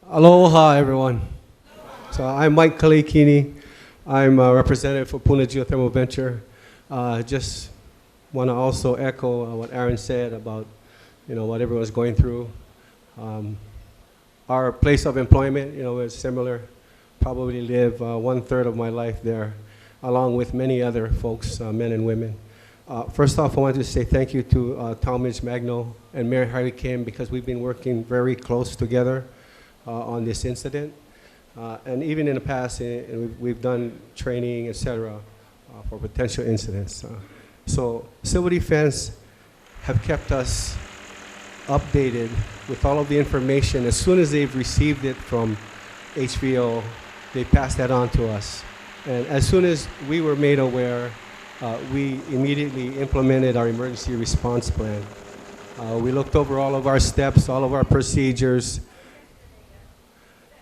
Aloha, everyone. So I'm Mike Kalekini. I'm a representative for Puna Geothermal Venture. Just want to also echo what Aaron said about, what everyone's going through. Our place of employment, is similar. Probably live 1/3 of my life there, along with many other folks, men and women. First off, I wanted to say thank you to Talmadge Magno and Mayor Harry Kim, because we've been working very close together on this incident. And even in the past, we've done training, etc., for potential incidents. So Civil Defense have kept us updated with all of the information. As soon as they've received it from HVO, they pass that on to us. And as soon as we were made aware, we immediately implemented our emergency response plan. We looked over all of our steps, all of our procedures.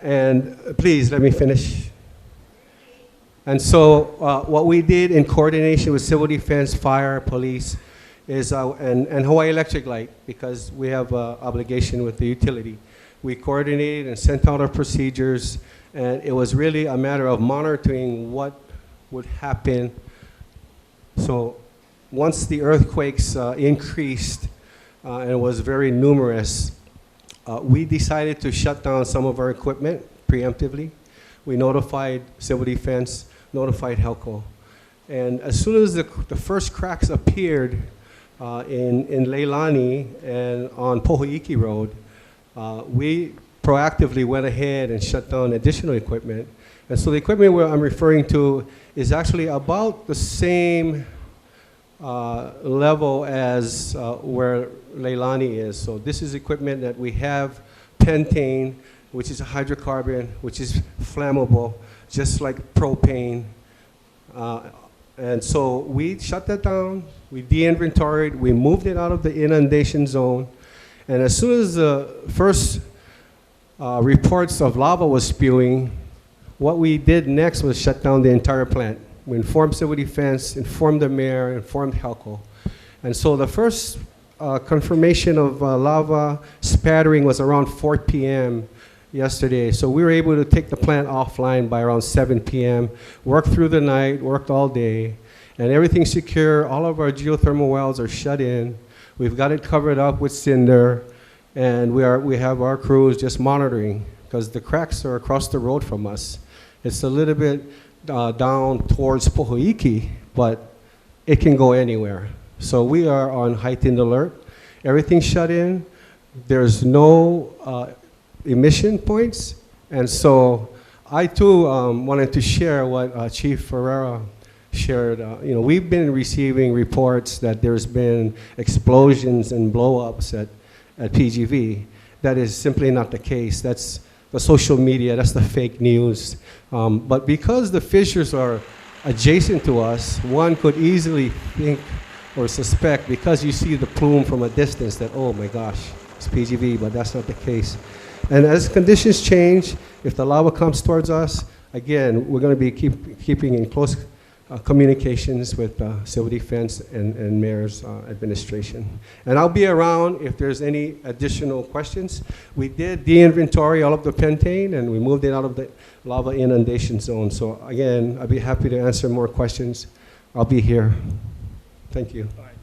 And please, let me finish. And so what we did in coordination with Civil Defense, Fire, Police, and Hawaii Electric Light, because we have an obligation with the utility. We coordinated and sent out our procedures, and it was really a matter of monitoring what would happen. So once the earthquakes increased, and it was very numerous, we decided to shut down some of our equipment preemptively. We notified Civil Defense, notified HELCO. And as soon as the first cracks appeared in Leilani and on Pohoiki Road, we proactively went ahead and shut down additional equipment. And so the equipment I'm referring to is actually about the same level as where Leilani is. So this is equipment that we have, pentane, which is a hydrocarbon, which is flammable, just like propane. And so we shut that down, we de-inventoried, we moved it out of the inundation zone. And as soon as the first reports of lava was spewing, what we did next was shut down the entire plant. We informed Civil Defense, informed the mayor, informed HELCO. And so the first confirmation of lava spattering was around 4 p.m. yesterday. So we were able to take the plant offline by around 7 p.m., worked through the night, worked all day, and everything's secure. All of our geothermal wells are shut in. We've got it covered up with cinder, and we have our crews just monitoring, because the cracks are across the road from us. It's a little bit down towards Pohoiki, but it can go anywhere. So we are on heightened alert. Everything's shut in. There's no emission points. And so I too wanted to share what Chief Ferreira shared. We've been receiving reports that there's been explosions and blow-ups at PGV. That is simply not the case. That's the social media, that's the fake news. But because the fissures are adjacent to us, one could easily think or suspect, because you see the plume from a distance, that, oh my gosh, it's PGV, but that's not the case. And as conditions change, if the lava comes towards us, again, we're going to be keeping in close communications with Civil Defense and Mayor's administration. And I'll be around if there's any additional questions. We did de-inventory all of the pentane, and we moved it out of the lava inundation zone. So again, I'll be happy to answer more questions. I'll be here. Thank you. All right.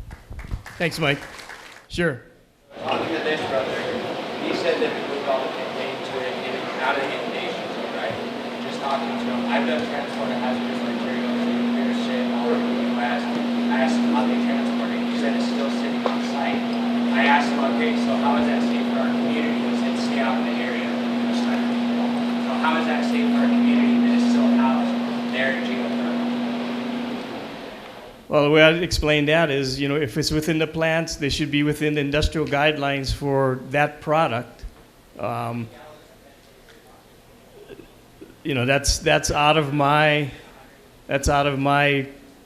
Thanks, Mike. Sure. Talking to this brother, he said that we moved all the contained to it in out of the inundation zone, right? Just talking to him. I've done transport of hazardous materials, nuclear shit, all over the U.S. I asked him how they transport it. He said it's still sitting on site. I asked him, okay, so how is that safe for our community? He said, stay out in the area. So how is that safe for our community that is still housed there in Geothermal? Well, the way I'd explain that is, if it's within the plants, they should be within the industrial guidelines for that product. That's out of my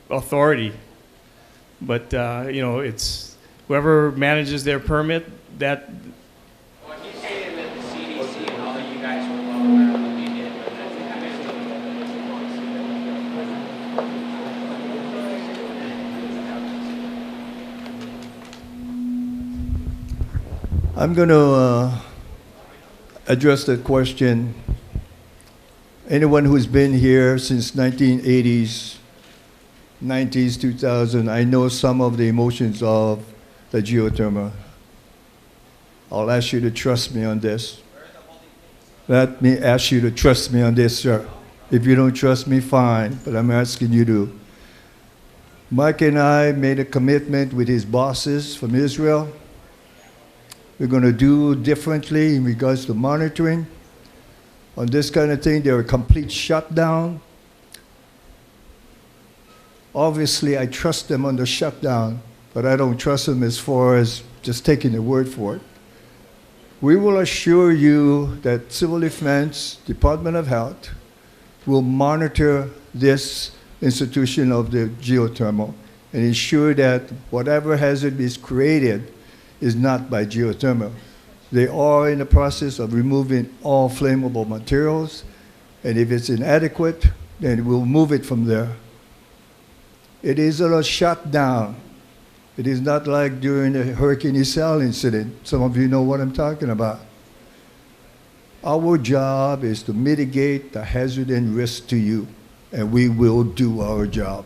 authority. But it's whoever manages their permit that. Well, he's saying that the CDC and all of you guys were well aware of what we did, but I'm going to address that question. Anyone who's been here since 1980s, 90s, 2000, I know some of the emotions of the geothermal. I'll ask you to trust me on this. Let me ask you to trust me on this, sir. If you don't trust me, fine, but I'm asking you to. Mike and I made a commitment with his bosses from Israel. We're going to do differently in regards to monitoring. On this kind of thing, they're a complete shutdown. Obviously, I trust them on the shutdown, but I don't trust them as far as just taking the word for it. We will assure you that Civil Defense, Department of Health, will monitor this institution of the geothermal and ensure that whatever hazard is created is not by geothermal. They are in the process of removing all flammable materials, and if it's inadequate, then we'll move it from there. It is a shutdown. It is not like during the Hurricane Isabel incident. Some of you know what I'm talking about. Our job is to mitigate the hazard and risk to you, and we will do our job.